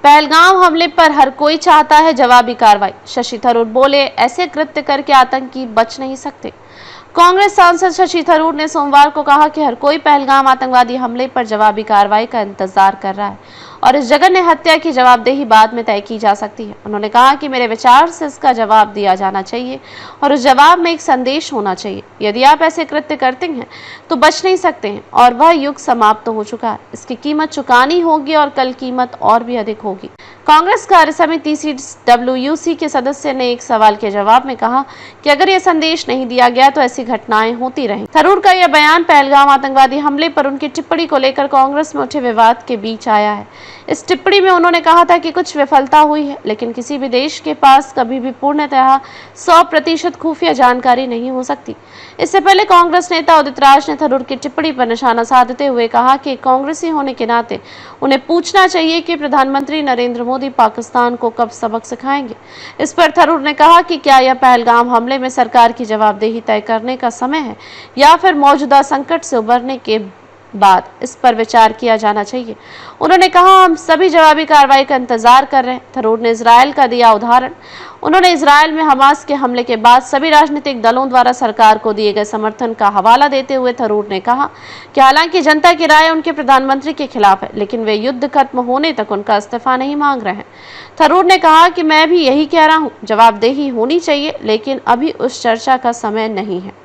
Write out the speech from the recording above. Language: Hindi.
पहलगाम हमले पर हर कोई चाहता है जवाबी कार्रवाई। शशि थरूर बोले, ऐसे कृत्य करके आतंकी बच नहीं सकते। कांग्रेस सांसद शशि थरूर ने सोमवार को कहा कि हर कोई पहलगाम आतंकवादी हमले पर जवाबी कार्रवाई का इंतजार कर रहा है और इस जघन्य हत्या की जवाबदेही बाद में तय की जा सकती है। उन्होंने कहा कि मेरे विचार से इसका जवाब दिया जाना चाहिए और उस जवाब में एक संदेश होना चाहिए। यदि आप ऐसे कृत्य करते हैं तो बच नहीं सकते हैं और वह युग समाप्त हो चुका है। इसकी कीमत चुकानी होगी और कल कीमत और भी अधिक होगी। कांग्रेस कार्य समिति CWC के सदस्य ने एक सवाल के जवाब में कहा कि अगर यह संदेश नहीं दिया गया तो ऐसी घटनाएं होती रहें। थरूर का यह बयान पहलगाम आतंकवादी हमले पर उनकी टिप्पणी को लेकर कांग्रेस में उठे विवाद के बीच आया है। इस टिप्पणी में उन्होंने कहा था कि कुछ विफलता हुई है, लेकिन किसी भी देश के पास कभी भी पूर्णतः 100% खुफिया जानकारी नहीं हो सकती। इससे पहले कांग्रेस नेता उदित राज ने थरूर की टिप्पणी पर निशाना साधते हुए कहा कि कांग्रेसी होने के नाते उन्हें पूछना चाहिए कि प्रधानमंत्री नरेंद्र मोदी पाकिस्तान को कब सबक सिखाएंगे। इस पर थरूर ने कहा कि क्या यह पहलगाम हमले में सरकार की जवाबदेही तय करने का समय है या फिर मौजूदा संकट से उबरने के बाद इस पर विचार किया जाना चाहिए। उन्होंने कहा, हम सभी जवाबी कार्रवाई का इंतजार कर रहे हैं। थरूर ने इजरायल का दिया उदाहरण। उन्होंने इजरायल में हमास के हमले के बाद सभी राजनीतिक दलों द्वारा सरकार को दिए गए समर्थन का हवाला देते हुए थरूर ने कहा कि हालांकि जनता की राय उनके प्रधानमंत्री के खिलाफ है, लेकिन वे युद्ध खत्म होने तक उनका इस्तीफा नहीं मांग रहे हैं। थरूर ने कहा कि मैं भी यही कह रहा हूं, जवाबदेही होनी चाहिए, लेकिन अभी उस चर्चा का समय नहीं है।